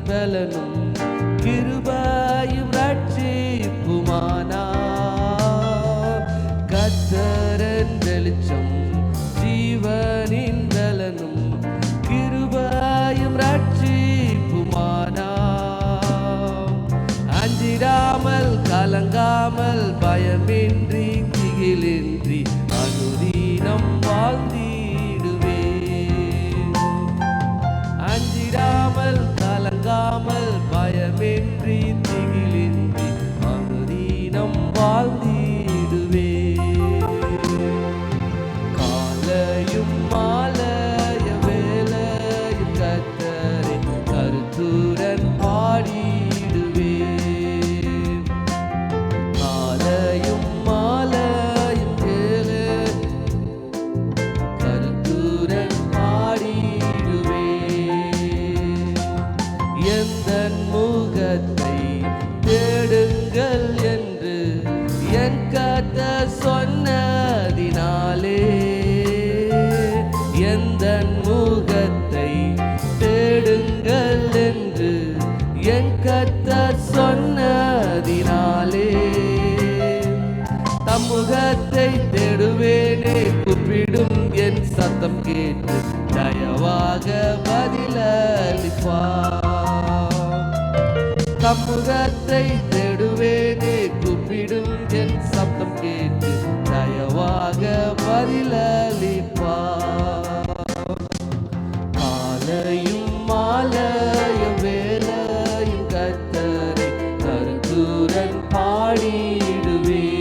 பலனும் கிருபையும் ரட்சிப்புமானார். கர்த்தரின் வெளிச்சம் ஜீவனின் பலனும் கிருபையும் ரட்சிப்புமானார். அஞ்சிடாமல் கலங்காமல் பயமின்றி திகிலின்றி அனுதினம் வாழ்ந்திடுவேன். அஞ்சிடாமல் கலங்காமல் பயமின்றி திகிலின்றி அனுதினம் வாழ்ந்திடுவேன். காலையும் மாலைய வேளையும் கர்த்தரை கருத்துடன் பாடிடுவேன். காலையும் மாலையும் வேளை கருத்துடன் பாடிடுவேன். எந்தன் முகத்தை தேடுங்கள் என்று என் கர்த்தர் சொன்னதினாலே, எந்தன் முகத்தை தேடுங்கள் என்று என் கர்த்தர் சொன்னதினாலே, தம் முகத்தை தேடுவேனே கூப்பிடும் என் சத்தம் கேட்டு தயவாக பதிலளிப்பார். தம் முகத்தை தேடுவேனே கூப்பிடும் என் சத்தம் கேட்டு தயவாக பதிலளிப்பார். காலையும் மாலையும் வேளையும் கர்த்தரை கருத்துடன் பாடிடுவேன்.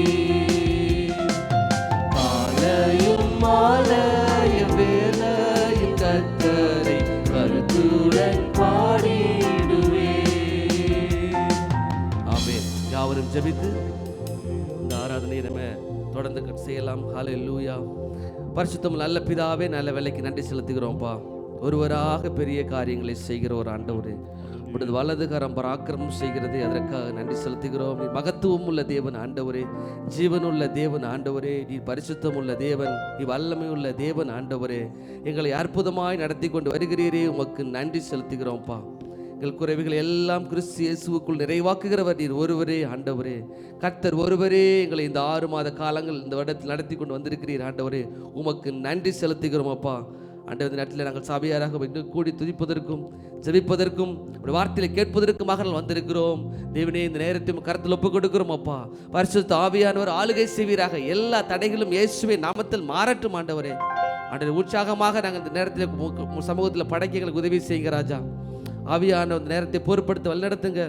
காலையும் மாலையும் வேளையும் கர்த்தரை கருத்துடன் பாடிடுவேன். ஆமென். யாவரும் ஜெபித்து இந்த ஆராதனை நம்ம தொடர்ந்து செய்யலாம். ஹல்லேலூயா. பரிசுத்தம் நல்ல பிதாவே, நல்ல வேலைக்கு நன்றி செலுத்துகிறோம்ப்பா. ஒருவராக பெரிய காரியங்களை செய்கிற ஒரு ஆண்டவரே, உடைய வலது கரம் பராக்கிரமம் செய்கிறது, அதற்காக நன்றி செலுத்துகிறோம். நீ மகத்துவம் உள்ள தேவன் ஆண்டவரே, ஜீவனுள்ள தேவன் ஆண்டவரே, நீ பரிசுத்தம் உள்ள தேவன், நீ வல்லமை உள்ள தேவன் ஆண்டவரே. எங்களை அற்புதமாய் நடத்தி கொண்டு வருகிறீரே, உமக்கு நன்றி செலுத்துகிறோம்ப்பா. எங்கள் குறைவுகளை எல்லாம் கிறிஸ்து இயேசுவுக்குள் நிறைவாக்குகிறவர் நீர் ஒருவரே ஆண்டவரே. கர்த்தர் ஒருவரே எங்களை இந்த 6 மாத காலங்கள் இந்த வருடத்தில் நடத்தி கொண்டு வந்திருக்கிறீர் ஆண்டவரே, உமக்கு நன்றி செலுத்துகிறோம் அப்பா. ஆண்டவர் நேரத்தில் நாங்கள் சபையாராக கூடி துதிப்பதற்கும் ஜெபிப்பதற்கும் வார்த்தையை கேட்பதற்குமாக நாங்கள் வந்திருக்கிறோம். தேவனே, இந்த நேரத்தையும் கருத்தில் ஒப்புக் கொடுக்கிறோம் அப்பா. பரிசுத்த ஆவியானவர் ஆளுகை செய்வீராக. எல்லா தடைகளும் இயேசுவின் நாமத்தில் மாறட்டும் ஆண்டவரே. ஆண்டவர் உற்சாகமாக நாங்கள் இந்த நேரத்தில் சமூகத்தில் படைக்க எங்களுக்கு உதவி செய்யுங்க ராஜா. ஆவியான இந்த நேரத்தை பொறுப்படுத்த வழிநடத்துங்க.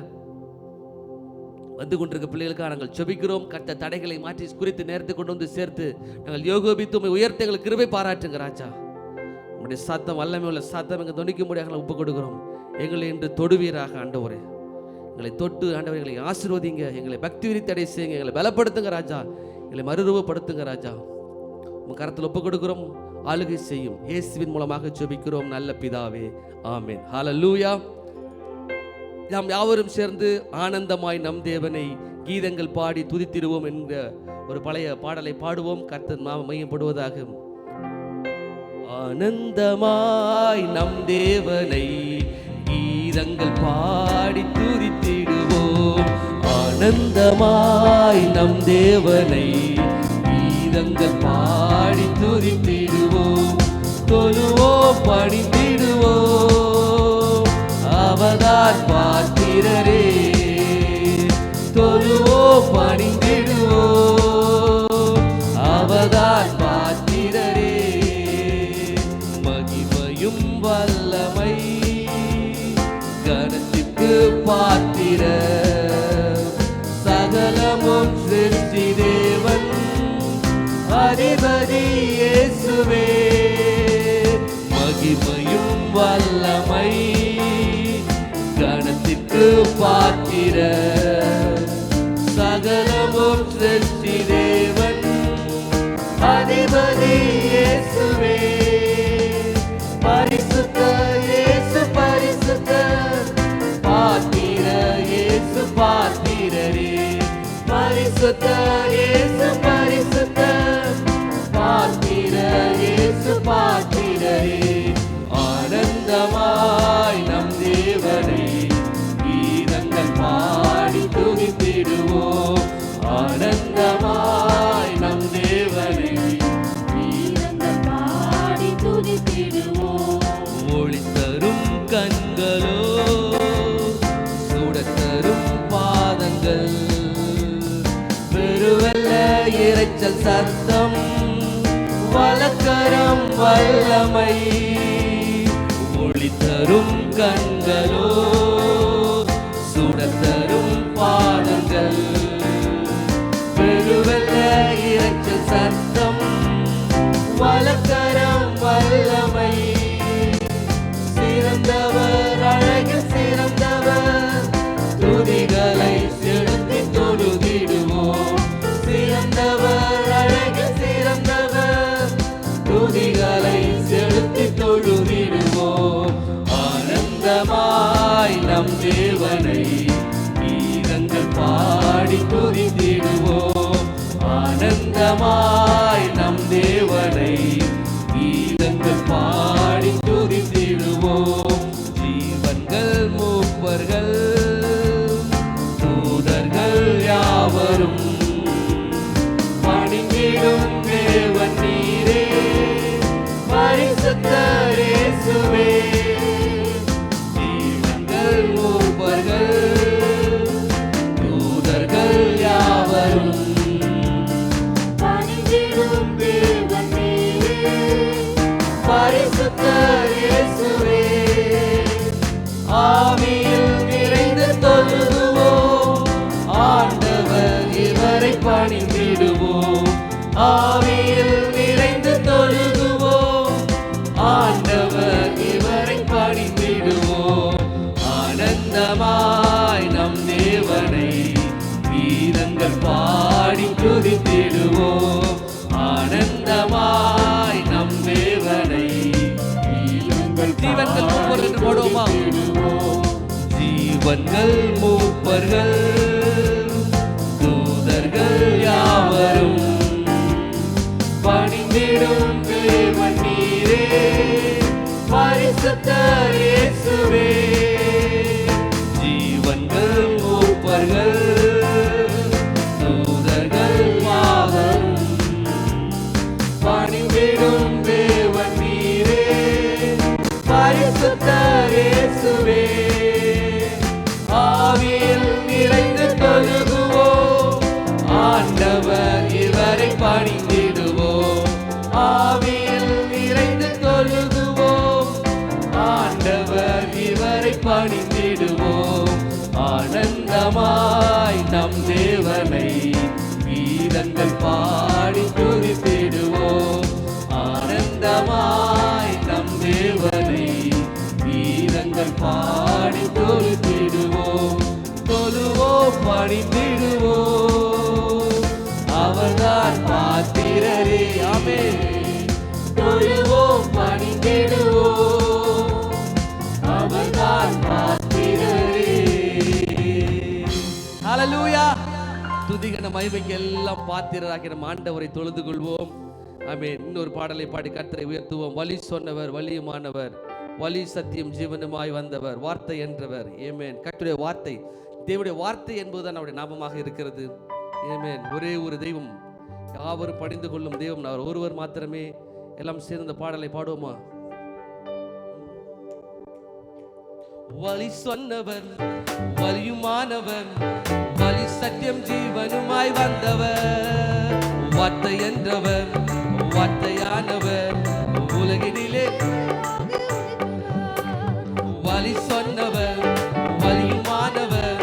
வந்து கொண்டிருக்க பிள்ளைகளுக்காக நாங்கள் ஜெபிக்கிறோம். கட்ட தடைகளை மாற்றி குறித்து நேரத்தை கொண்டு வந்து சேர்த்து நாங்கள் யோகோபித்து உயர்த்த எங்களுக்கு கிருபை பாராட்டுங்க ராஜா. உங்களுடைய சத்தம் வல்லமை உள்ள சத்தம் எங்கள் தொனிக்க முடியாக நாங்கள் ஒப்புக் கொடுக்கிறோம். எங்களை இன்று தொடுவீராக ஆண்டவரே. எங்களை தொட்டு ஆண்டவரை எங்களை ஆசீர்வதிங்க. எங்களை பக்தி விரித்து அடை செய்யுங்க. எங்களை பலப்படுத்துங்க ராஜா. எங்களை மறுரூபப்படுத்துங்க ராஜா. உங்கள் கரத்தில் ஒப்புக் கொடுக்கிறோம். ஆளுகை செய்யும் இயேசுவின் மூலமாக ஜெபிக்கிறோம் நல்ல பிதாவே, ஆமென். ஹல்லேலூயா. நாம் யாவரும் சேர்ந்து ஆனந்தமாய் நம் தேவனை கீதங்கள் பாடி துதித்திடுவோம் என்கிற ஒரு பழைய பாடலை பாடுவோம். கர்த்தர் நாமம் மையப்படுவதாக. ஆனந்தமாய் நம் தேவனை கீதங்கள் பாடி துதித்திடுவோம். ஆனந்தமாய் நம் தேவனை கீதங்கள் பாடி துதித்திடுவோம். தொழுவோம், பணிந்திடுவோம், அவதார் பாத்திரரே. தொழுவோம், பணிந்திடுவோம், அவதார் பாத்திரரே. மகிமையும் வல்லமை கனத்திற்கு பாத்திர, சகலமும் சிருஷ்டி தேவன் அதிபதி இயேசுவே. மகிமையும் வல்லமை கனத்திற்கு பாத்திர, சகலமும் சிருஷ்டி தேவன் அதிபதி இயேசுவே. பரிசுத்த இயேசு பரிசுத்த, பாத்திர இயேசு பாத்திரரே. பரிசுத்த இயேசு பரிசுத்த, பாத்திர இயேசு பாத்திரரே. ஆனந்தமாய் நம் தேவனை வல்லமை, ஒளி தரும் கண்களோ, சுடத்தரும் பாதங்கள், பெருவெல்ல இரைச்சல் சத்தம், வலக்கரம் வல்லமை, சிறந்தவர் அழகில் சிறந்தவர், துதிகளை செலுத்தி தொழுதிடுவோம். சிறந்தவர் அழகில் சிறந்தவர், துதிகளை செலுத்தி தொழுதிடுவோம். ஆனந்தமாய் நம் தேவனை கீதங்கள் பாடி துதித்திடுவோம். ஆனந்தமாய் நம் தேவனை கீதங்கள் பாடி துதித்திடுவோம். ஜீவன்கள் மூப்பர்கள் தூதர்கள் யாவரும் பணிந்திடும் தேவன் நீரே, பரிசுத்தர் இயேசுவே. ஜீவன்கள் மூப்பர்கள் தூதர்கள் யாவரும் பணிந்திடும் தேவன் நீரே, பரிசுத்தர் இயேசுவே. ஆவியில் நிறைந்து தொழுதுவோம், ஆண்டவர் இவரை பணிந்திடுவோம். ஆவியில் நிறைந்து தொழுதுவோம், ஆண்டவர் இவரை பணிந்திடுவோம். ஆனந்தமாய் நம் தேவனை கீதங்கள் பாடி துதித்திடுவோம். ஆனந்தமாய் நம் தேவனை ஜீவன்கள் மூப்பர்கள் என்று போடுவோமா? ஜீவன்கள் மூப்பர்கள் தூதர்கள் யாவரும் பணிந்திடும் தேவன் நீரே, பரிசுத்தர் இயேசுவே. ஜீவன்கள் மூப்பர்கள் தூதர்கள் யாவரும் பணிந்திடும் தேவன் நீரே, பரிசுத்தர் இயேசுவே. ஆவியில் நிறைந்து தொழுகுவோம், ஆண்டவர் இவரை பணிந்திடுவோம். ஆவியில் நிறைந்து தொழுகுவோம், ஆண்டவர் இவரை பணிந்திடுவோம். ஆனந்தமாய் நம் தேவனை கீதங்கள் பாடி துதித்திடுவோம். ஆனந்தமாய் நம் தேவனை கீதங்கள் பாடி துதித்திடுவோம். தொழுவோம், பணிந்திடுவோம், அவர்தான் பாத்திரரே. ஆமென். தொழுவோம், பணிந்திடுவோம், அவர்தான் பாத்திரரே. ஹல்லேலூயா. துதிகன மகிமைக்கு எல்லாம் பாத்திரராகிய நம் ஆண்டவரை தொழுது கொள்வோம். ஆமென். இன்னொரு பாடலை பாடி கர்த்தரை உயர்த்துவோம். வழி சொன்னவர், வழியுமானவர், வழி சத்தியம் ஜீவனுமாய் வந்தவர், வார்த்தை என்றவர். ஆமென். கர்த்தருடைய வார்த்தை, தேவனுடைய வார்த்தை என்பதுதான் அவருடைய நாமமாக இருக்கிறது. ஆமென். ஒரே ஒரு தெய்வம், யாவரும் பணிந்து கொள்ளும் தெய்வம் அவர் ஒருவர் மாத்திரமே. எல்லாம் சேர்ந்த பாடலை பாடுவோமா? வழி சொன்னவர், வழியுமானவர், வழி சத்தியம் ஜீவனுமாய் வந்தவர், வார்த்தை என்றவர், வார்த்தையானவர், உலகினிலே வழி சொன்னவர், வழியுமானவர்,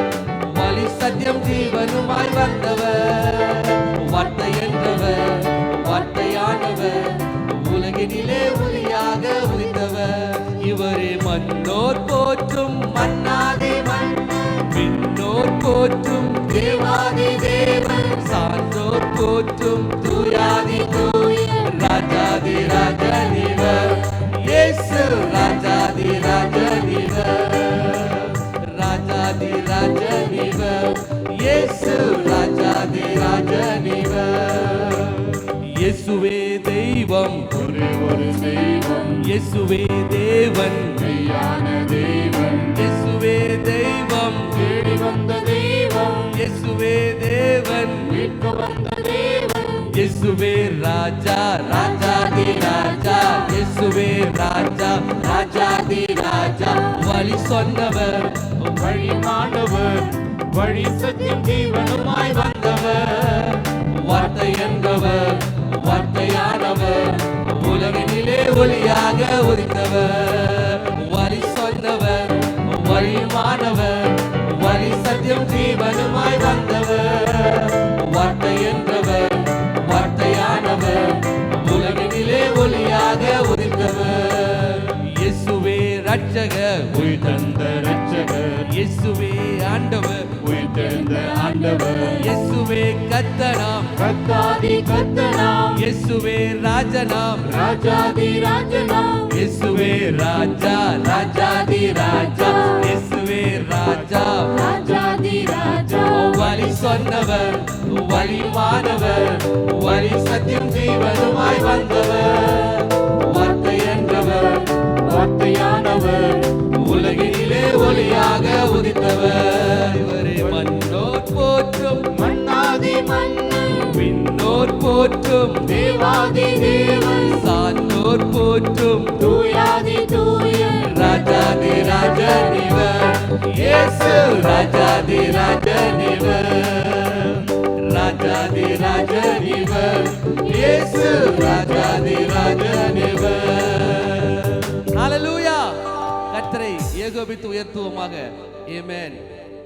வழி சத்தியம் ஜீவனுமாய் வந்தவர், வார்த்தை என்றவர், வார்த்தையானவர், உலகினிலே ஒளியாக உதித்தவர். இவரே மன்னோர் போற்றும் மன்னாதி மன்னன், விண்ணோர் போற்றும் தேவாதி தேவன், சான்றோர் போற்றும் தூயாதி தூயர், ராஜாதி ராஜனிவர் இயேசு, ராஜாதி ராஜனிவர், ராஜாதி ராஜனிவர் இயேசு, ராஜாதி ராஜனிவர். இயேசுவே தெய்வம், ஒரே ஒரு தெய்வம், இயேசுவே தேவன், மெய்யான தேவன், இயேசுவே தெய்வம், தேடி வந்த தெய்வம், இயேசுவே தேவன், மீட்க வந்த தேவன், இயேசுவே ராஜா, ராஜாதி ராஜா, இயேசுவே ராஜா, ராஜாதி ராஜா. வழி சொன்னவர், வழிமானவர், வழி சத்தியம் ஜீவனுமாய் வந்தவர், வார்த்தை என்பவர், வார்த்தையானவர், உலகினிலே ஒளியாக உதித்தவர், வழி சொன்னவர், வழியுமானவர், வழி சத்தியம் ஜீவனுமாய் வந்தவர், வார்த்தை என்றவர், வார்த்தையானவர், உலகினிலே ஒளியாக உதித்தவர். இயேசுவே ரட்சகர், உயிர் தந்த ரட்சகர், இயேசுவே ஆண்டவர், உயிர் தந்த ஆண்டவர், இயேசுவே கர்த்தனாம், கர்த்தாதி கர்த்தனாம், இயேசுவே ராஜனாம், ராஜாதி ராஜனாம், இயேசுவே ராஜா, ராஜாதி ராஜா, இயேசுவே ராஜா, ராஜாதி ராஜா, வழி சொன்னவர், வழிமானவர், வழி சத்தியம் ஜீவனுமாய் வந்தவர், வார்த்தை என்றவர், வார்த்தையானவர், உலகினிலே ஒளியாக உதித்தவர். இவரே மன்னோர் போற்றும் மன்னாதி மன்னன், விண்ணோர் போற்றும் தேவாதி தேவன், சான்றோர் போற்றும் தூயாதி தூயன், ராஜாதி ராஜனிவர், இயேசு ராஜாதி ராஜனிவர், ராஜாதி ராஜனிவர், இயேசு ராஜாதி ராஜனிவர். ஹல்லேலூயா. கர்த்தரை ஏகோபித்து உயர்த்துவோமாக. ஆமென்.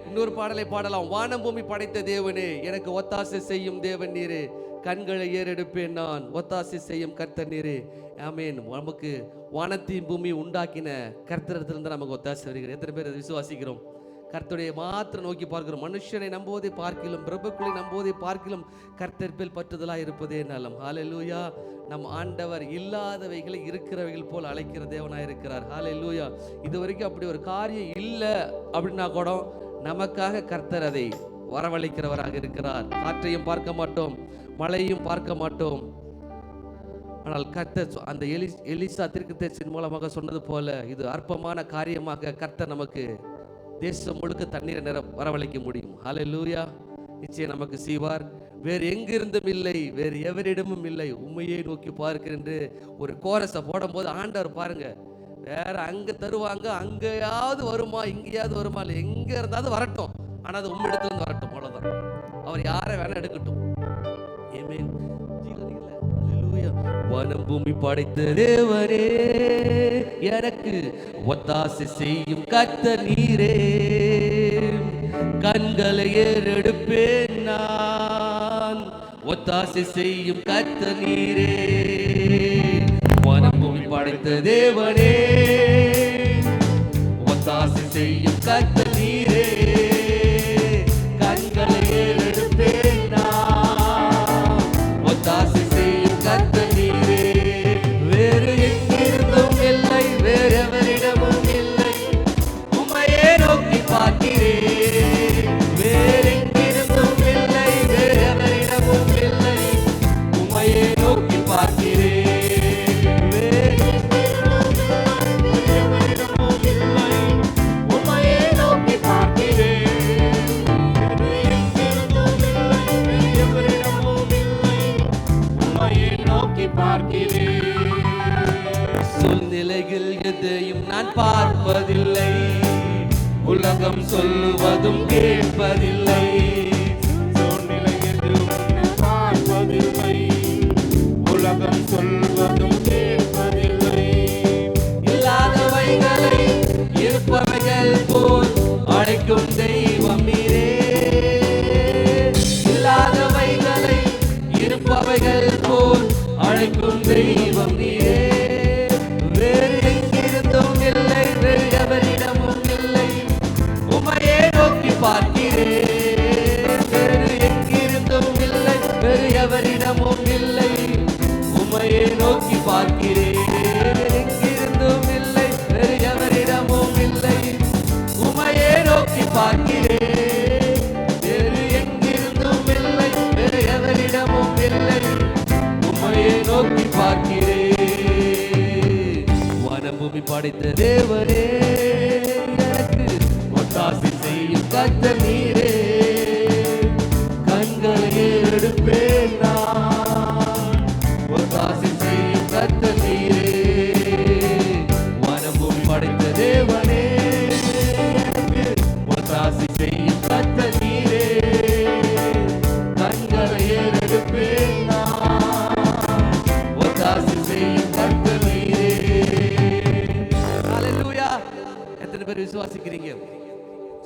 இன்னொரு பாடலை பாடலாம். வானம் பூமி படைத்த தேவனே, எனக்கு ஒத்தாசை செய்யும் தேவன் நீரே, கண்களை ஏறெடுப்பேன் நான், ஒத்தாசை செய்யும் கர்த்தர் நீரே. ஆமென். நமக்கு வானத்தையும் பூமி உண்டாக்கின கர்த்தரிடத்திலிருந்து நமக்கு ஒத்தாசை வருகிறது. எத்தனை பேர் விசுவாசிக்கிறோம்? கர்த்தருடைய மாத்திரம் நோக்கி பார்க்கிறோம். மனுஷனை நம்புவதை பார்க்கிலும், பிரபுக்களை நம்புவதை பார்க்கிலும் கர்த்தர் பேர் பற்றுதலாக இருப்பதே நலம். ஹல்லேலூயா. நம் ஆண்டவர் இல்லாதவைகளை இருக்கிறவைகள் போல் அழைக்கிற தேவனாக இருக்கிறார். ஹல்லேலூயா. இது வரைக்கும் அப்படி ஒரு காரியம் இல்லை அப்படின்னா கூட நமக்காக கர்த்தர் அதை வரவழைக்கிறவராக இருக்கிறார். காற்றையும் பார்க்க மாட்டோம், மழையும் பார்க்க மாட்டோம். ஆனால் கர்த்தர் அந்த எலிசா தீர்க்கதரிசியின் மூலமாக சொன்னது போல இது அற்பமான காரியமாக கர்த்தர் நமக்கு தேசம் முழுக்க தண்ணீரை வரவழைக்க முடியும். ஹல்லேலூயா. நிச்சயம் நமக்கு செய்வார். வேறு எங்கிருந்தும் இல்லை, வேறு எவரிடமும் இல்லை, உண்மையை நோக்கி பார்க்கிறேன் ஒரு கோரஸை போடும்போது ஆண்டவர் பாருங்க, வேற அங்க தருவாங்க, அங்கேயாவது வருமா, இங்கேயாவது வருமா, இல்லை எங்க இருந்தாவது வரட்டும், ஆனா அது உம்மிடத்துல இருந்து வரட்டும், அவ்வளவுதான். அவர் யாரை வேணா எடுக்கட்டும். ஆமென். வானம் பூமி படைத்த தேவரே, எனக்கு ஒத்தாசை செய்யும் கர்த்தர் நீரே, கண்களை ஏறெடுப்பேன் நான், ஒத்தாசை செய்யும் கர்த்தர் நீரே. வானம் பூமி படைத்த தேவரே, ஒத்தாசை செய்யும் கர்த்தர் நீரே, கண்களை ஏறெடுப்பேன் நான், ஒத்தாசை செய்யும் கர்த்தர் நீரே. வேறு எங்கிருந்தும் இல்லை, வேறெவரிடமும் இல்லை, உம்மையே நோக்கி பார்க்கிறேன். வேறு எங்கிருந்தும் இல்லை, வேறெவரிடமும் இல்லை, உம்மையே நோக்கி பார்க்கிறேன். சூழ்நிலைகள் எதையும் நான் பார்ப்பதில்லை, உலகம் சொல்லுவதும் கேட்பதில்லை. சூழ்நிலை எதுவும் நான் பார்ப்பதில்லை, உலகம் சொல்வதும் கேட்பதில்லை. இல்லாதவைகளை இருப்பவைகள் போல் அழைக்கும் தெய்வம் நீரே, இல்லாதவைகளை இருப்பவைகள் போல் அழைக்கும் தெய்வம் நீரே. வேறு எங்கிருந்தும் இல்லை, வேறு எவரிடமும் இல்லை, உம்மையே நோக்கி பார்க்கிறேன். வேறு எங்கிருந்தும் இல்லை, வேறு எவரிடமும் இல்லை, உம்மையே நோக்கி பார்க்கிறேன். எங்கிருந்தும் இல்லை, வேறு எவரிடமும் இல்லை, உம்மையே நோக்கி பார்க்கிறேன். வேறு எங்கிருந்தும் இல்லை, வேறு எவரிடமும் இல்லை, உம்மையே நோக்கி பார்க்கிறேன். வானம் பூமி படைத்த தேவரே, எனக்கு ஒத்தாசை செய்யும் கர்த்தர் நீரே, கண்களை ஏறெடுப்பேன் நான், ஒத்தாசை செய்யும் கர்த்தர் நீரே. வானம் பூமி படைத்த தேவனே, எனக்கு ஒத்தாசை செய்யும் கர்த்தர் நீரே, கண்களை ஏறெடுப்பேன் நான், ஒத்தாசை செய்யும் கர்த்தர் நீரே. பேர் விசுவாசிக்கிறீங்க?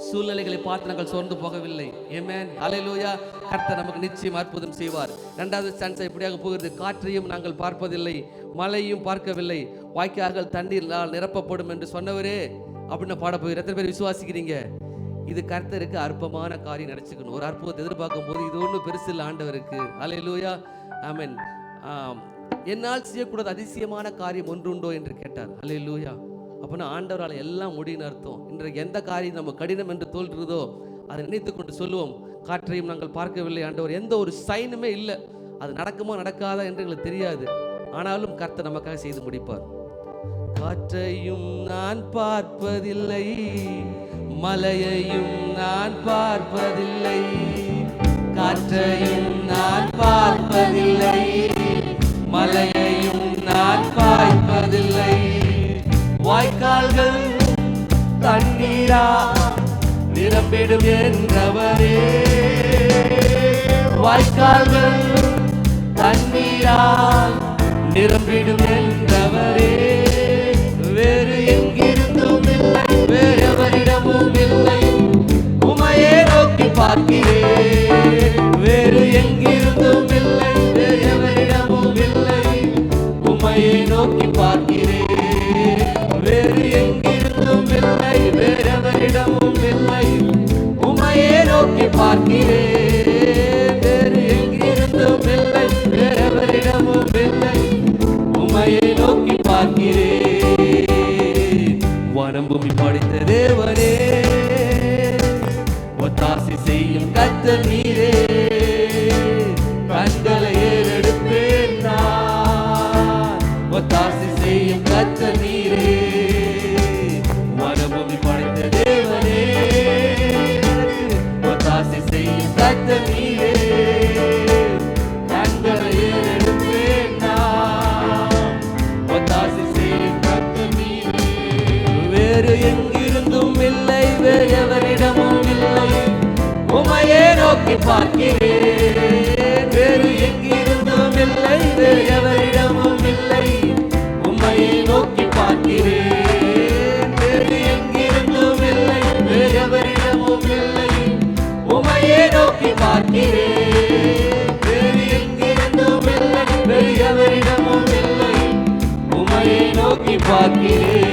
சூழ்நிலைகளை பார்த்து நாங்கள் சோர்ந்து போகவில்லை. ஆமென், ஹல்லேலூயா. கர்த்தர் நமக்கு நிச்சயம் அற்புதம் செய்வார். இரண்டாவது சான்ஸ் இப்படியாக போகிறது. காற்றையும் நாங்கள் பார்ப்பதில்லை, மழையும் பார்க்கவில்லை, வாய்க்கால்கள் தண்ணீரால் நிரப்பப்படும் என்று சொன்னவரே அப்படின்னு பாட போய் எத்தனை பேர் விசுவாசிக்கிறீங்க? இது கர்த்தருக்கு அற்பமான காரியம் நினைச்சுக்கணும். ஒரு அற்புதத்தை எதிர்பார்க்கும் போது இது ஒன்றும் பெருசு இல்லை ஆண்டவருக்கு. ஹல்லேலூயா, ஆமென். என்னால் செய்யக்கூடாத அதிசயமான காரியம் ஒன்று உண்டோ என்று கேட்டார். ஹல்லேலூயா. அப்படின்னா ஆண்டவரால் எல்லாம் முடியும்னு அர்த்தம். இன்றைக்கு எந்த காரியம் நம்ம கடினம் என்று தோல்றதோ அதை நினைத்து கொண்டு சொல்லுவோம், காற்றையும் நாங்கள் பார்க்கவில்லை ஆண்டவர், எந்த ஒரு சைனுமே இல்லை, அது நடக்குமா நடக்காதா என்று எங்களுக்கு தெரியாது, ஆனாலும் கர்த்தர் நமக்காக செய்து முடிப்பார். காற்றையும் நான் பார்ப்பதில்லை, மலையையும் நான் பார்ப்பதில்லை, காற்றையும் நான் பார்ப்பதில்லை, மலையையும் நான் பார்ப்பதில்லை, வாய்க்கால்கள் தண்ணீரா நிரம்பிடும் என்றவரே, வாய்க்கால்கள் தண்ணீரா நிரம்பிடும் என்றவரே, வேறு எங்கிருந்தும் இல்லை, வேறெவரிடமும் இல்லை, உமையே நோக்கி பார்க்கிறேன், வேறு எங்கிருந்தும் இல்லை, வேறெவரிடமும் இல்லை, உமையே நோக்கி பார்க்கிறேன், வேறு எங்கிருந்தும் இல்லை, வேறெவரிடமும் இல்லை, உமையே நோக்கி பார்க்கிறேன், வேறு எங்கிருந்தும் இல்லை, வேறெவரிடமும் இல்லை, உமையை நோக்கி பார்க்கிறேன். வானம் பூமி படைத்த தேவனே, ஒத்தாசை செய்யும் கர்த்தர் நீரே, கண்களை ஏறெடுப்பேன் நான், ஒத்தாசை செய்யும் கர்த்தர் நீரே, வானம் பூமி படைத்த தேவனே, ஒத்தாசை செய்யும் கர்த்தர் நீரே, கண்களை ஏறெடுப்பேன் நான், ஒத்தாசை செய்யும் கர்த்தர் நீரே, வேறு எங்கிருந்தும் இல்லை, வேறெவரிடமும் இல்லை, உமையே நோக்கி பார்க்கிறேன், வேறு எங்கிருந்தும் இல்லை, வேறெவரிடமும் இல்லை, உமையை நோக்கி பார்க்கிறேன், வேறு எங்கிருந்தும் இல்லை, வேறெவரிடமும் இல்லை, உமையை நோக்கி பார்க்கிறேன், வேறு எங்கிருந்தும் இல்லை, வேறெவரிடமும் இல்லை, உமையை நோக்கி பார்க்கிறேன்.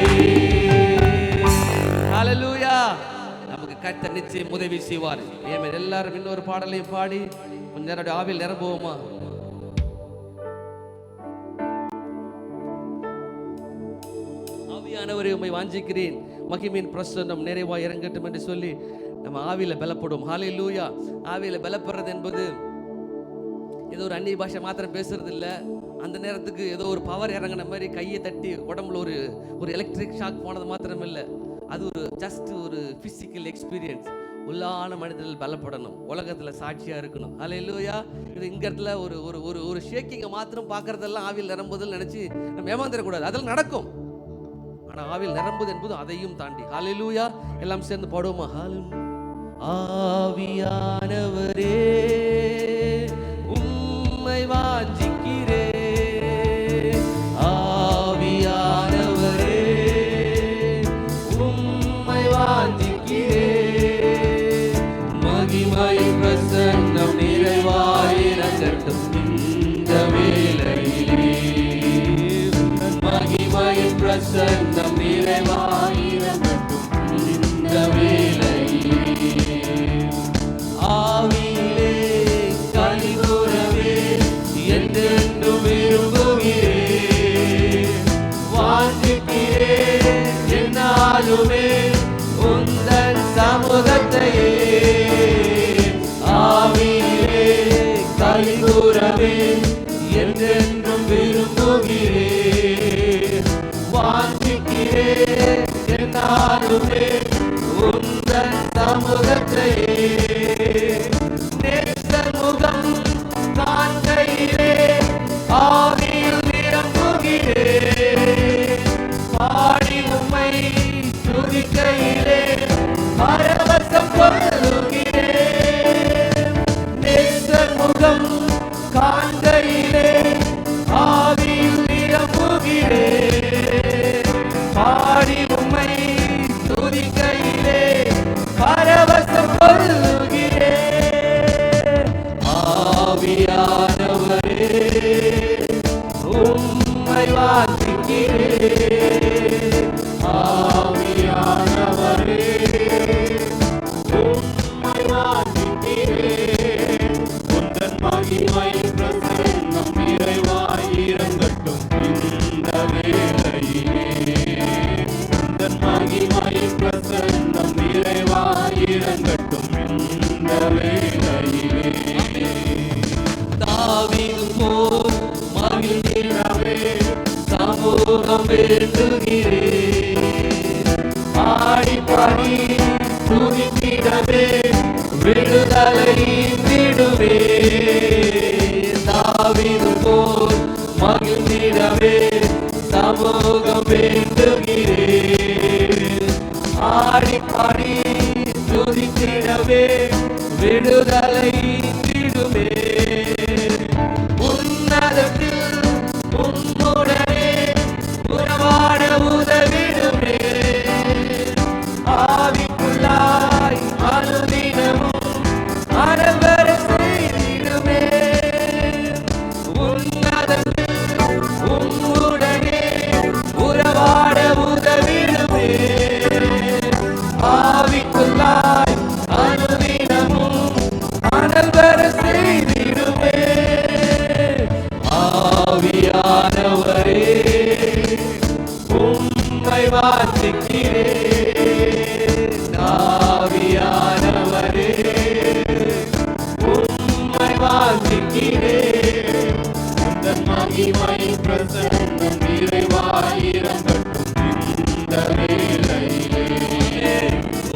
ஹல்லேலூயா. நமக்கு கர்த்தர் நிச்சயம் உதவி செய்வார். ஆமென். எல்லாரும் இன்னொரு பாடலையும் பாடி கொஞ்ச நேரம் ஆவியில் நிரம்புவோமா? ஆவியானவரை உம்மை வாஞ்சிக்கிறேன், மகிமையின் பிரசன்னம் நிறைவாய் இறங்கட்டும் என்று சொல்லி நம்ம ஆவியில பலப்படுவோம். ஹல்லேலூயா. ஆவியில பலப்படுறது என்பது ஏதோ ஒரு அந்நிய பாஷை மாத்திரம் பேசுறது இல்லை. அந்த நேரத்துக்கு ஏதோ ஒரு பவர் இறங்கின மாதிரி கையை தட்டி உடம்புல ஒரு எலக்ட்ரிக் ஷாக் போனது மாத்திரம் இல்லை. அது ஒரு ஜஸ்ட் ஒரு பிசிக்கல் எக்ஸ்பீரியன்ஸ். உள்ளான மனிதர்கள் பலப்படணும், உலகத்தில் சாட்சியாக இருக்கணும். ஹல்லேலூயா. இது இங்க இடத்துல ஒரு ஒரு ஒரு ஷேக்கிங்கை மாத்திரம் பார்க்கறதெல்லாம் ஆவியில் நிரம்புதல் நினச்சி நம்ம ஏமாந்துடக்கூடாது. அதெல்லாம் நடக்கும். ஆனால் ஆவியில் நிரம்புது என்பது அதையும் தாண்டி. ஹல்லேலூயா. எல்லாம் சேர்ந்து பாடுவோமா? ஆவியானவரே உம்மை வாஞ்சிக்கிறேன், ஆவியானவரே உம்மை வாஞ்சிக்கிறேன், மகிமையின் பிரசன்னம் நிறைவாயிரங்கட்டும் இந்த வேளையிலே, மகிமையின் பிரசன்னம் நிறைவாயிரங்கட்டும் இந்த வேளையிலே, ஆவியிலே கலிகூறவே என்றென்று விரும்புகிறேன், வாஞ்சிக்கிறேன் என்னாலுமே உந்தன் சமூகத்தையே, ஆவியிலே கலிகூறவே என்றென்றும் விரும்புகிறேன், வாஞ்சிக்கிறேன் என்னாலுமே உந்தன் சமூகத்தையே, நேசர் முகம் காண்கையிலே ஆவியில் நிரம்புகிறேன், பாடி உம்மை துதிக்கையிலே பரவசம் கொள்ளுகிறேன், நேசர் முகம் காண்கையிலே ஆவியில் நிரம்புகிறேன், பாடி உம்மை துதிக்கையிலே வேளையிலே தாவீது போல் மகிழ்ந்திடவே சமூகம் வேண்டுகிறேன். ஆடி பாடி துதித்திடவே விடுதலை விடுவே. தாவீது போல் மகிழ்ந்திடவே சமூகம் வேண்டுகிறேன். ஆடி பாடி துதித்திடவே விடுதலை விடுவே. உன்னதத்தில் உன்னுடனே உறவாட உதவிடுவே. ஆவிக்குள்ளாய் அனுதினமும் அரவர செய்திடுவே. உன்னதத்தில் உன்னுடனே உறவாட உதவிடுவே. ஆவிக்குள்ளாய் அனுதினமும் அரவர செய்திடுவே. ஆவியானவரே உம்மை வாஞ்சிக்கிறேன். ஆவியானவரே உம்மை வாஞ்சிக்கிறேன். உந்தன் மகிமை பிரசன்னம் நிறைவாயிரங்கட்டும் இந்த வேளையிலே.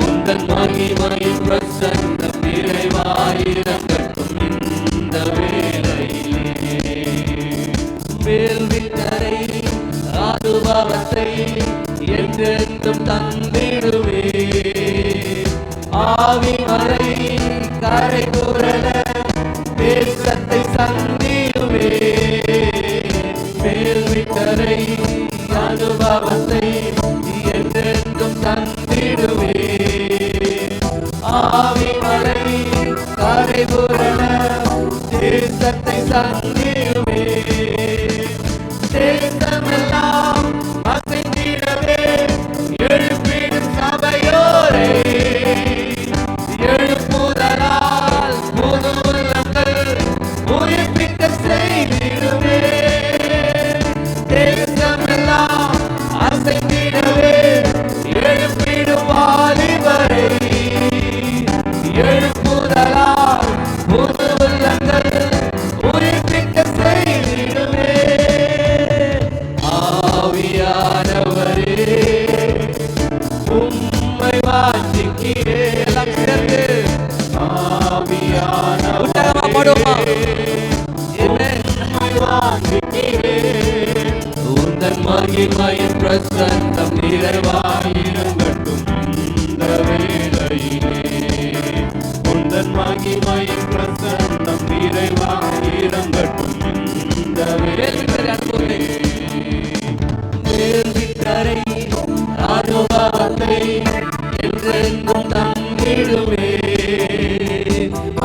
உந்தன் மகிமை பிரசன்னம் நிறைவாயிரங்கட்டும் இந்த வேளையிலே. வேள்வித்தரை அனுபவத்தை என்றென்றும் தந்திடுவே. ஆவிமலை கரை புரள தேசத்தை சந்திடுவே. வேள்வித்தரை அனுபவத்தை என்றென்றும் தந்திடுவே. ஆவிமலை கரை புரள தேசத்தை சந்திடுவே. தேசமெல்லாம் அசைந்திடவே எழுப்பிடும் சபையோரே. எழுப்புதலால் புது உள்ளங்கள் உயிர்ப்பிக்க செய்திடுவே. தேசமெல்லாம் அசைந்திடவே எழுப்பிடும் வாலிபரை. எழுப்புதலால் புது உள்ளங்கள் உயிர்ப்பிக்க செய்திடுவே. ஆவியானவரே உம்மை வாஞ்சிக்கிறேன். எல்லாம் சேர்ந்து உற்சாகமா பாடுவோமா? உம்மை வாஞ்சிக்கிறேன். உந்தன் மகிமையின் பிரசன்னம் நிறைவாயிரங்கட்டும் இந்த வேளையிலே. உந்தன் மகிமையின் பிரசன்னம் நிறைவாயிரங்கட்டும் இந்த வேளையிலே. வேள்வித்தரை அனுபவத்தை என்றென்றும் தந்திடுவே.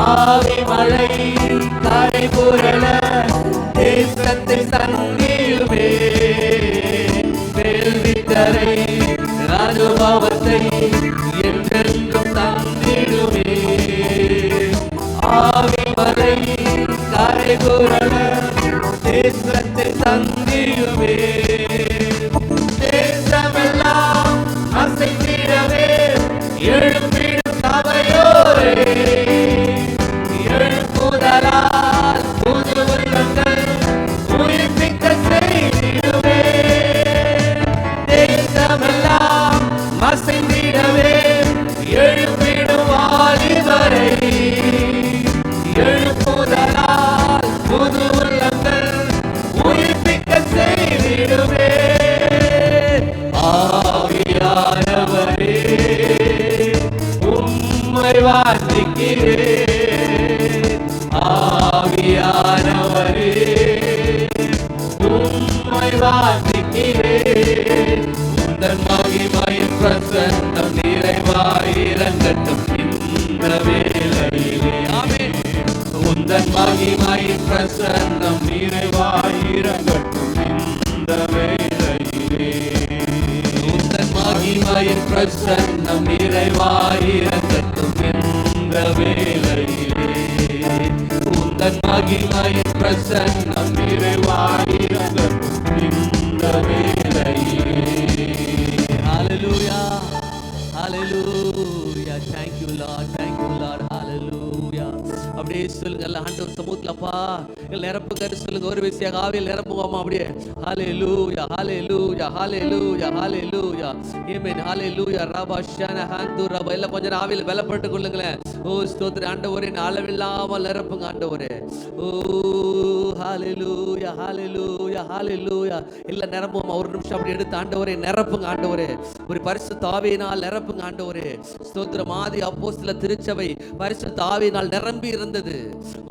ஆவிமலை கரை புரள தேசத்தை சந்திடுவே. வேள்வித்தரை அனுபவத்தை என்றென்றும் தந்திடுவே. ஆவிமலை கரை புரள தேசத்தை சந்திடுவே. தேசமெல்லாம் அசைந்திடவே எழுப்பிடும் சபையோரே. எழுப்புதலால் புது உள்ளங்கள் உயிர்ப்பிக்க செய்திடுவே. தேசமெல்லாம் அசைந்திடவே எழுப்பிடும் வாலிபரை. எழுப்புதலால் புது உள்ளங்கள் உயிர்ப்பிக்க செய்திடுவே. ஆவியானவரே உம்மை வாஞ்சிக்கிறேன். ஆவியானவரே உம்மை வாஞ்சிக்கிறேன். உந்தன் மகிமையின் பிரசன்னம் நிறைவாயிரங்கட்டும் இந்த வேளையிலே. ஆமென். உந்தன் மகிமையின் பிரசன்னம் நிறைவாயிரங்கட்டும் இந்த வேளையிலே. உந்தன் மகிமையின் பிரசன்னம் நிறைவாயிரங்கட்டும் இந்த வேளையிலே. உந்தன் மகிமையின் பிரசன்னம் நிறைவாயிரங்கட்டும் இந்த வேளையிலே. Hallelujah. Hallelujah. Thank you, Lord. Thank you, Lord. Hallelujah. சொல்லுங்க எல்லாம் ஆண்டவர் சமூகத்துலப்பா நிரப்புங்கன்னு சொல்லுங்க. ஒரு விஷயம் ஆவியில் நிரப்புவோமா அப்படியே. ஹalleluya ஹalleluya ஹalleluya ஹalleluya ஆமென் ஹalleluya ரபா ஷன ஹந்து ரபா எல்லாம் கொஞ்சம் ஆவியில் பலப்பட்டு கொள்ளுங்களேன். ஓ ஸ்தோத்திரம் ஆண்டவரே, அளவில்லாமல் நிரப்புங்க ஆண்டவரே. ஓ ஹalleluya ஹalleluya ஹalleluya எல்லாம் நிரப்புவோமா. ஒரு நிமிஷம் அப்படி எடுத்து ஆண்டவரே நிரப்புங்க ஆண்டவரே. ஒரு பரிசுத்த ஆவியினால் நிரப்புங்க ஆண்டவரே. ஸ்தோத்திரம். ஆதி அப்போஸ்தல திருச்சபை பரிசுத்த ஆவியினால் நிரம்பி இருந்தது.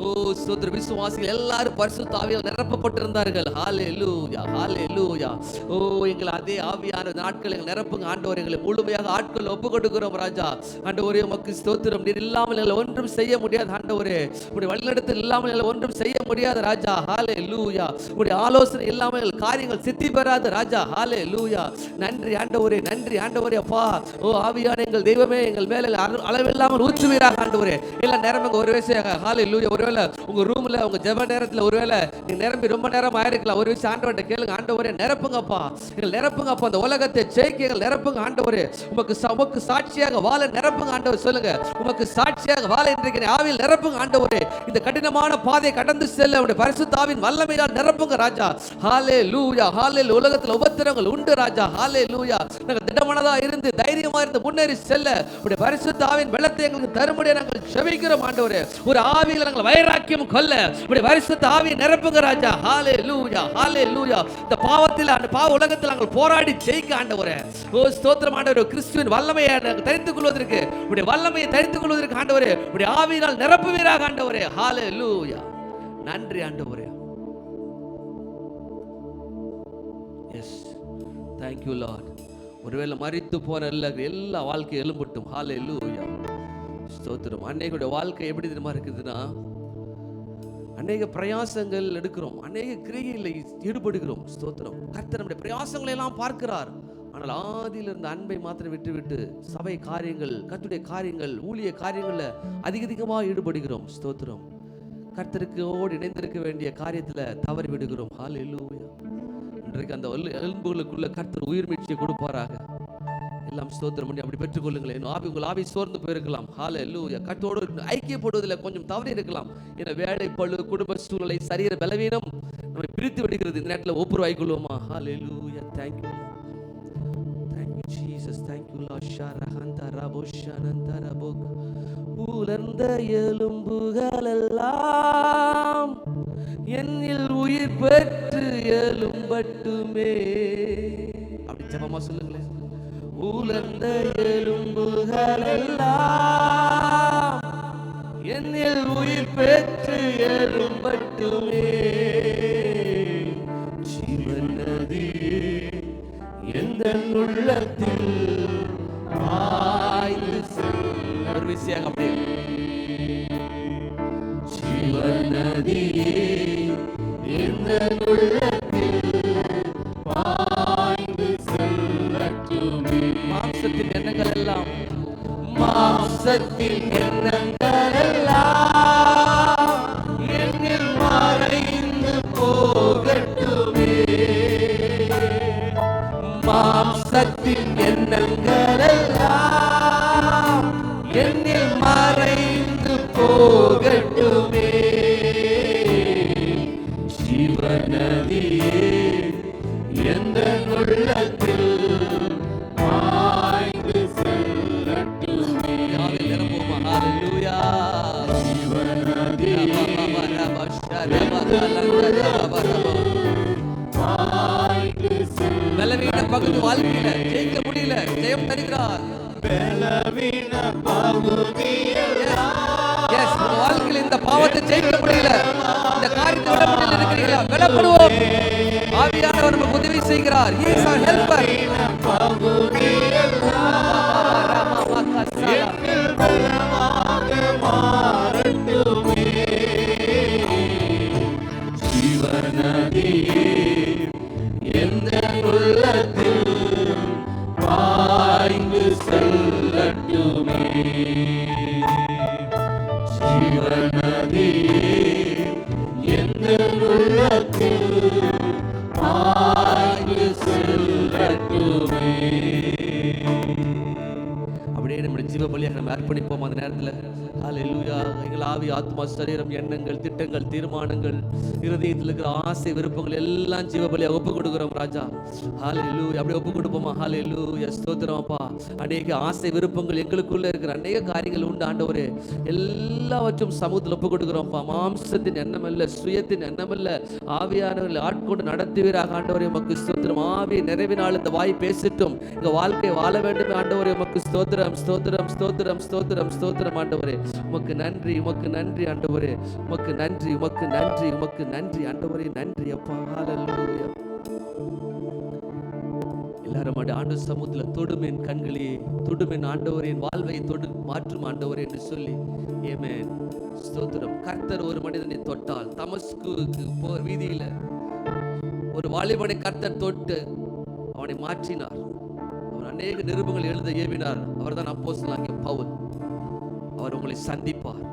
ஓ ஸ்தோத்திரம். விசுவாசிகள் எல்லாரும் பரிசுத்த ஆவியால் நிரப்பப்பட்டிருந்தார்கள். ஹalleluya ஹalleluya. ஓ எங்களை அதே ஆவியான நாட்கள் எங்களை நிரப்புங்க ஆண்டவரே. எங்களை முழுமையாக ஆட்கள் ஒப்பு கொடுக்கிறோம் ராஜா. ஆண்டவரே உமக்கு ஸ்தோத்திரம். நீர் இல்லாமல் எங்களை ஒன்றும் செய்ய முடியாது ஆண்டவரே. உடைய வழிநடத்தல் இல்லாமல் எங்களை ஒன்றும் செய்ய முடியாது ராஜா. ஹalleluya. உடைய ஆலோசனை இல்லாமல் எங்கள் காரியங்கள் சித்தி பெறாது ராஜா. ஹalleluya. நன்றி ஆண்டவரே, நன்றி ஆண்டவரே அப்பா. ஓ ஆவியான எங்கள் தெய்வமே, எங்கள் மேல அளவில்லாமல் ஊற்றுவீராக ஆண்டவரே. எல்லாம் நிரம்புங்க. ஒரு விஷயம் ஹalleluya. ஒருவேளை உங்க ரூம்ல உங்க ஜெப நேரத்துல ஒருவேளை நீங்க நிரம்பி ரொம்ப நேரம் ஆயிருக்கலாம். ஒரு விஷயம் ஆண்டவர்கிட்ட கேளுங்க. ஆண்டவரே நிரப்புங்கப்பா, எங்கள் நிரப்புங்கப்பா. அந்த உலகத்தை ஜெயிக்க எங்கள் நிரப்புங்க ஆண்டவரே. உமக்கு சாட்சியாக வாழ நிரப்புங்க ஆண்டவர். சொல்லுங்க, உமக்கு சாட்சியாக வாழ இன்றைக்கு ஆவியில் நிரப்புங்க ஆண்டவரே. இந்த கடினமான பாதையை கடந்து செல்ல உடைய பரிசுத்த ஆவியின் வல்லமையால் நிரப்புங்க ராஜா. ஹalleluya ஹalleluya. உலகத்தில் உபத்திரங்கள் உண்டு ராஜா. ஹalleluya. நாங்கள் திடமனதா இருந்து தைரியமா இருந்து முன்னேறி செல்ல உடைய பரிசுத்த ஆவியின் வெள்ளத்தை எங்களுக்கு தரும்படி நாங்கள் ஜெபிக்கிறோம் ஆண்டவரே. ஒரு ஆவியில் நாங்கள் வைராக்கியம் கொள்ள உடைய பரிசுத்த ஆவியை நிரப்புங்க ராஜா. ஹalleluya ஹalleluya. இந்த பாவத்தில் அந்த பாவ உலகத்தில் நாங்கள் போராடி ஜெயிக்க ஆண்டவரே. ஓ ஸ்தோத்திரம் ஆண்டவரே. கிறிஸ்துவின் வல்லமையை நாங்கள் தரித்துக் கொள்வதற்கு உடைய வல்லமையை தரித்துக் கொள்வதற்கு ஆண்டவரே உடைய ஆவியினால் நிரப்புவீராக ஆண்டவரே. ஹalleluya. நன்றி ஆண்டவரே. Yes thank you Lord. ஒருவேளை மரித்து போன எல்லா வாழ்க்கையும் எழும்பட்டும். ஹalleluya. ஸ்தோத்திரம். அன்னைக்குடைய வாழ்க்கை எப்படி தெரியுமா இருக்குதுன்னா, அநேக பிரயாசங்கள் எடுக்கிறோம், அநேக கிரியைகளை ஈடுபடுகிறோம். ஸ்தோத்திரம். கர்த்தர் நம்முடைய பிரயாசங்களை எல்லாம் பார்க்கிறார். ஆனால் ஆதியில் இருந்த அன்பை மாத்திரம் விட்டுவிட்டு சபை காரியங்கள், கர்த்தருடைய காரியங்கள், ஊழிய காரியங்கள்ல அதிகமாக ஈடுபடுகிறோம். ஸ்தோத்திரம். கர்த்தருக்கோடு இணைந்திருக்க வேண்டிய காரியத்துல தவறி விடுகிறோம். ஹalleluya. இன்றைக்கு அந்த எலும்புகளுக்குள்ள கர்த்தர் உயிர் மீட்சியை கொடுப்பாராக. எல்லாம் ஸ்தோத்திரம் பண்ணி அப்படி பெற்றுக்கொள்ளுங்களேன். உங்கள் ஆவி சோர்ந்து போயிருக்கலாம். ஹalleluya. கர்த்தரோடு ஐக்கியப்படுவதில் கொஞ்சம் தவறி இருக்கலாம். ஏன்னா வேலை பளு, குடும்ப சூழ்நிலை, சரீர பலவீனம் நம்மை பிரித்து விடுகிறது. இந்த நேரத்தில் ஒப்புரவாகிக் கொள்வோமா. ஹalleluya. thank you Jesus. thank you Lord. ஷரஹந்த ரபோஷனந்த ரபோக். உலர்ந்த எலும்புகள் எல்லாம் என்னில் உயிர் பெற்று எழும்பட்டுமே. அப்படி ஜெபமா சொல்லுங்களேன். உலர்ந்த எலும்புகள் எல்லாம் என்னில் உயிர் பெற்று எழும்பட்டுமே. ஜீவன் நதியே எந்த உள்ளத்தில் பாய்ந்து செல்லும். ஒரு விஷயம் அப்படி. ஜீவன் நதியே எந்த உள்ளத்தில் பாய்ந்து செல்லட்டுமே. மாம்சத்தின் எண்ணங்கள் எல்லாம், மாம்சத்தின் எண்ணங்கள் எல்லாம் என்னில் மறைந்து போகட்டுமே. மாம்சத்தின் எண்ணங்கள் எல்லாம் என்னில் மறைந்து போகட்டுமே. ஜீவநதியே எந்த உள்ளத்தில் பாய்ந்து செல்லட்டுமே. ஹalleluya. ஜீவநதியே பலவீன பகுதி வாழ்க்கையில ஜெயிக்க முடியல, ஜெயம் தருகிறார். பலவீன பகுதியில் எஸ் உங்க வாழ்க்கையில இந்த பாவத்தை ஜெயிக்க முடியல, இந்த காரியத்தை விட முடியல இருக்கிறீங்களா? பலப்படுவோம். ஆவியானவர் நமக்கு உதவி செய்கிறார். He is our helper. ஜீவநதியே எந்த உள்ளத்தில் பாய்ந்து செல்லட்டுமே. ஜீவநதியே எந்த உள்ளத்தில் பாய்ந்து செல்லட்டுமே. அப்படியே நம்முடைய ஜீவ பலியாக நம்ம அர்ப்பணிப்போம். அந்த நேரத்தில் ஹல்லேலூயா. எங்கள் ஆவி, ஆத்மா, சரீரம், எண்ணங்கள், திட்டங்கள், தீர்மானங்கள், இருதயத்தில் இருக்கிற ஆசை, விருப்பங்கள் எல்லாம் ஜீவபலியாக ஒப்பு கொடுக்கிறோம் ராஜா. ஹல்லேலூயா. அப்படியே ஒப்பு கொடுப்போமா? ஹல்லேலூயா. ஸ்தோத்திரம் அப்பா. அநேக ஆசை விருப்பங்கள் எங்களுக்குள்ள இருக்கிற அநேக காரியங்கள் உண்டு ஆண்டவரே. எல்லாவற்றும் சமூகத்தில் ஒப்பு கொடுக்கிறோம்ப்பா. மாம்சத்தின் எண்ணமல்ல, சுயத்தின் எண்ணமல்ல, ஆவியானவர்கள் ஆட்கொண்டு நடத்துவீராக ஆண்டவரே. உமக்கு ஸ்தோத்திரம். ஆவி நிறைவினால் இந்த வாய் பேசட்டும். எங்க வாழ்க்கை வாழ வேண்டும் ஆண்டவரே. உமக்கு ஸ்தோத்திரம், ஸ்தோத்திரம், ஸ்தோத்திரம், ஸ்தோத்திரம், ஸ்தோத்திரம் ஆண்டவரே. உமக்கு நன்றி, உமக்கு நன்றி ஆண்டவரே. உமக்கு நன்றி, உமக்கு நன்றி, உமக்கு நன்றி ஆண்டவரே. நன்றி அப்பா. ஹல்லேலூயா. எல்லாரும் ஆண்டு சமூகத்தில் தொடுமேன் கண்களே, தொடுமேன் ஆண்டவரின் வாழ்வை தொடு மாற்றும் ஆண்டவரே என்று சொல்லி ஆமென். ஸ்தோத்திரம். கர்த்தர் ஒரு மனிதனை தொட்டால், தமஸ்குவுக்கு வீதியில ஒரு வாலிபனை கர்த்தர் தொட்டு அவனை மாற்றினார். அவர் அநேக நிருபங்கள் எழுத ஏவினார். அவர் தான் அப்போஸ்தலனாகிய பவுல். அவர் உங்களை சந்திப்பார்.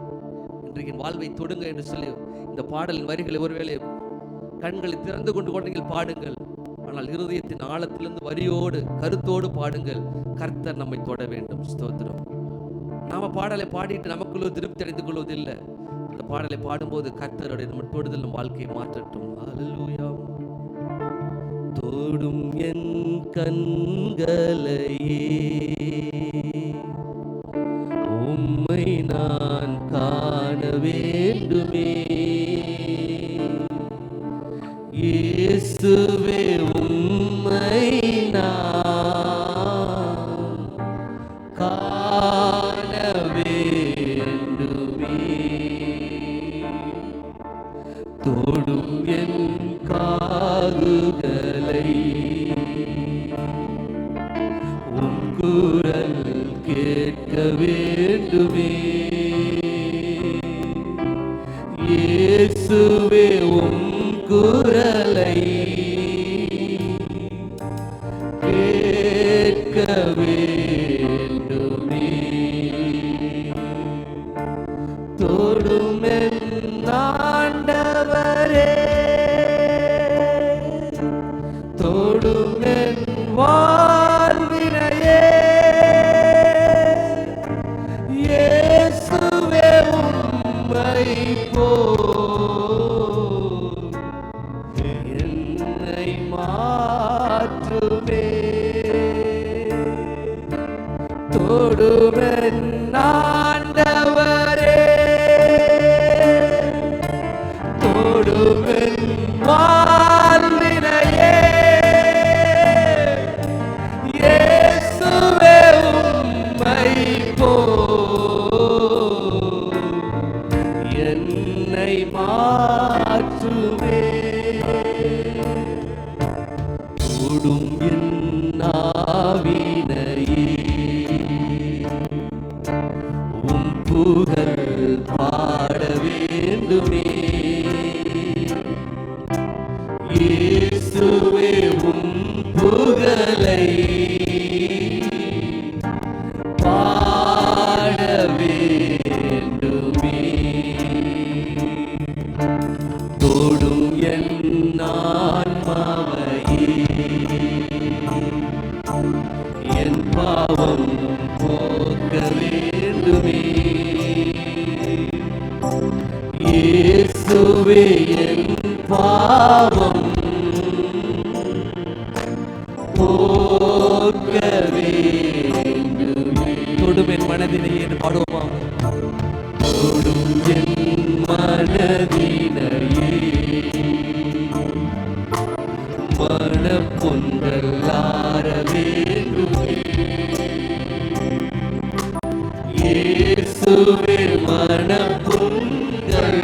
இன்றைக்கு வாழ்வை தொடுங்க என்று சொல்லி இந்த பாடலின் வரிகளை ஒருவேளை கண்களை திறந்து கொண்டு நீங்கள் பாடுங்கள். ஆனால் இருதயத்தின் ஆழத்திலிருந்து வரியோடு கருத்தோடு பாடுங்கள். கர்த்தர் நம்மை தொட வேண்டும். ஸ்தோத்திரம். நாம பாடலை பாடிட்டு நமக்குள்ள திருப்தி அடைந்து கொள்வதில்லை. இந்த பாடலை பாடும்போது கர்த்தருடைய நம்ம தொடுதல் நம் வாழ்க்கையை மாற்றட்டும். ஹல்லேலூயா. தொடும் என் கண்களையே உம்மை நான் காண வேண்டுமே. இயேசுவே உம்மை நான் காண வேண்டுமே. தொடும் என் காதுகளை உம் குரல் கேட்க வேண்டுமே. இயேசுவே உம் குரலை கேட்க வேண்டுமே. தொடும் என் ஆண்டவரே, தொடும் என் வாழ்வினையே. இயேசுவே உம்மை போல் என்னை மாற்றுமே. தொடும் என் ஆண்டவரே, தொடும் என் வாழ்வினையே. இயேசுவே உம்மை போல் என்னை மாற்றுமே. தொடும் என் ஆவினையே உம் புகழ் பாட வேண்டுமே. இயேசுவே உம் புகழை பாட வேண்டுமே. தொடும் என் ஆன்மாவையே என் பாவம் போக்க வேண்டுமே. இயேசுவே என் பாவம் போக்க வேண்டுமே. தொடும் என் மனதினை என்று பாடுவோமா? தொடும் என் மனதினையே மனப்பொங்கலார வேண்டுமே. இயேசுவே மனப்பொங்கல்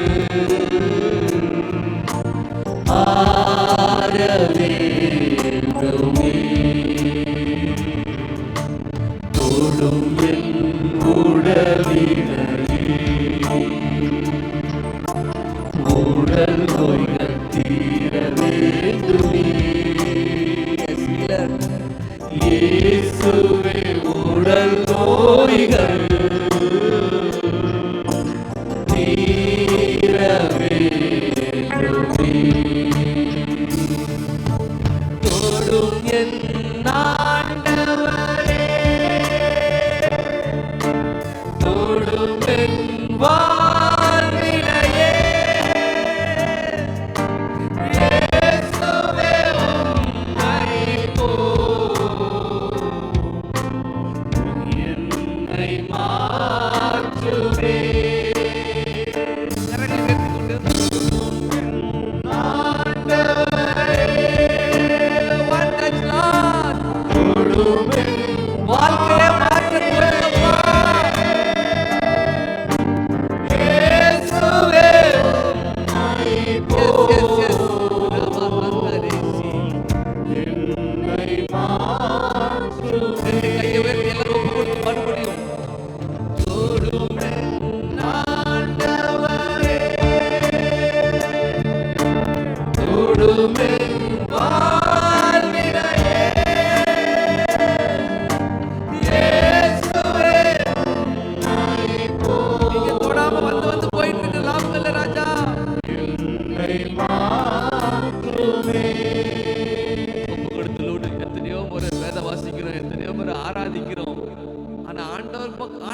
ஆர வேண்டுமே. தொடும் என் உடலினையே உடல் நோய்கள் தீர வேண்டுமே. இயேசுவே உடல் நோய்கள் தீர வேண்டுமே. தொடும் என் ஆண்டவரே, தொடும் என்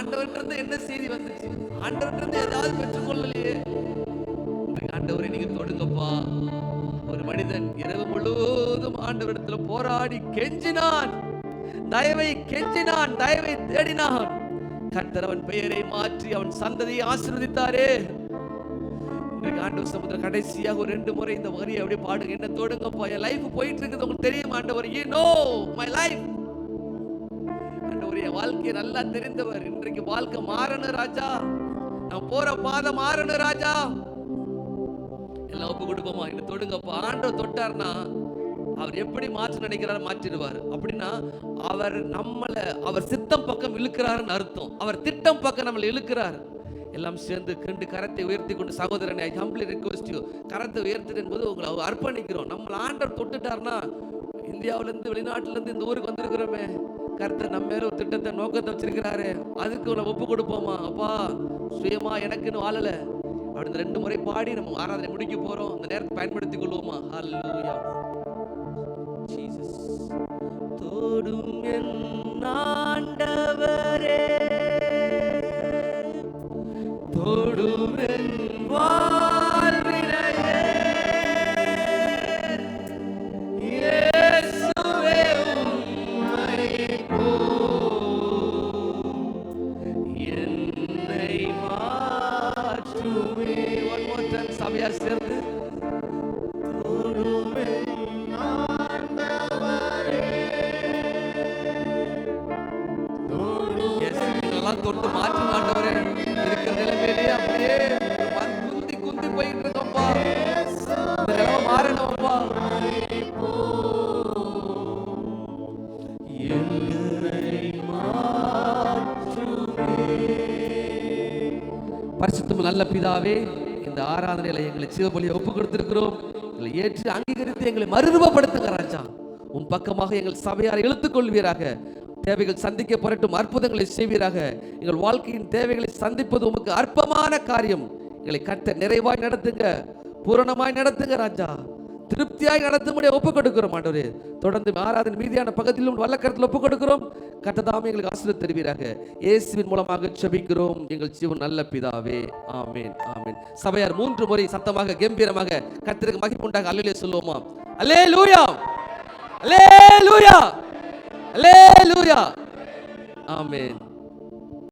ஆண்டவர்கிட்ட என்ன செய்தி வந்துச்சு? ஆண்டவர்கிட்ட ஏதாவது பெற்றுக்கொள்ளலையே. ஆண்டவரை நீங்க தொடுங்கப்பா. ஒரு மனிதன் இரவு முழுவதும் ஆண்டவரிடத்துல போராடி கெஞ்சினான், தயவை கெஞ்சினான், தயவை தேடினான். கர்த்தர் அவன் பெயரை மாற்றி அவன் சந்ததியை ஆசீர்வதித்தாரே. ஆண்டவர் சமுத்திர கடைசியாக ஒரு 2 முறை இந்த வரியை அப்படியே பாடுங்க. என்ன தொடுங்கப்பா, என் லைஃப் போயிட்டு இருக்குது உங்களுக்கு தெரியும் ஆண்டவர். You know my life. ஆண்டவர் என் வாழ்க்கையை நல்லா தெரிந்தவர். இன்றைக்கு வாழ்க்கை மாறணும் ராஜா, நான் போற பாதை மாறணும் ராஜா. எல்லாம் ஒப்பு கொடுப்போமா? என்ன தொடுங்கப்பா. ஆண்டவர் தொட்டார்னா அவர் எப்படி மாற்ற நினைக்கிறாரு மாற்றிடுவார். அப்படின்னா அவர் சித்தம் பக்கம் இழுக்கிறாருன்னு அர்த்தம். அவர் திட்டம் பக்கம் நம்மளை இழுக்கிறார். எல்லாம் சேர்ந்து கண்டு கரத்தை உயர்த்தி கொண்டு, சகோதரனை ஐ ஹம்பிளி ரிக்வெஸ்ட் யூ, கரத்தை உயர்த்திடும் போது உங்களை அர்ப்பணிக்கிறோம். நம்மளை ஆண்டவர் தொட்டுட்டார்னா, இந்தியாவிலேருந்து வெளிநாட்டிலேருந்து இந்த ஊருக்கு வந்திருக்கிறோமே, கர்த்தர் நம்ம மேல ஒரு திட்டத்தை நோக்கத்தை வச்சிருக்கிறாரு. அதுக்கு உங்களை ஒப்பு கொடுப்போமா? அப்பா சுயமா எனக்குன்னு வாழல. அப்படி 2 முறை பாடி நம்ம ஆராதனை முடிக்க போறோம். அந்த நேரத்தை பயன்படுத்திக் கொள்வோமா? ஹல்லேலூயா. ஜீசஸ். தொடும் என் ஆண்டவரே, தொடும் என் வாழ்வினையே, இயேசுவே உம்மை என்னை மாற்றுமே. One more time சபையார் சேர்ந்து தொடும் என் ஆண்டவரே. தொட்டு மாற்றி ஆண்டவரே, இருக்கிற நிலைமையிலே அப்படியே குந்தி குந்தி போயிட்டு இருக்கோம்ப்பா. இந்த நிலைமை மாறணும்ப்பா. பரிசுத்தம் நல்ல பிதாவே, இந்த ஆராதனையில எங்களை சிவபலியை ஒப்பு கொடுத்திருக்கிறோம். எங்களை ஏற்று அங்கீகரித்து எங்களை மறுரூபப்படுத்துங்க ராஜா. உன் பக்கமாக எங்கள் சபையாரை இழுத்துக் கொள்வீராக. தேவைகள் சந்திக்கப்படட்டும், அற்புதங்களை செய்வீராக. எங்கள் வாழ்க்கையின் தேவைகளை சந்திப்பது உமக்கு அற்பமான காரியம். எங்களை கர்த்தர் நிறைவாய் நடத்துங்க, பூரணமாய் நடத்துங்க ராஜா. திருப்தியாய் நடத்தும்படி ஒப்புக் கொடுக்கிறோம் ஆண்டவரே. தொடர்ந்து ஆராதனை மீதியான பக்கத்திலும் வல்லக்கரத்தில் ஒப்புக் கொடுக்கிறோம். கர்த்தர் எங்களுக்கு ஆசீர்வாதம் தருவீராக. இயேசுவின் மூலமாக ஜெபிக்கிறோம் எங்கள் ஜீவன் நல்ல பிதாவே. ஆமென், ஆமென். சபையார் 3 முறை சத்தமாக கம்பீரமாக கர்த்தருக்கு மகிமை உண்டாக அல்லேலூயா சொல்லுவோமா? அல்லேலூயா, அல்லேலூயா, அல்லேலூயா. ஆமென்.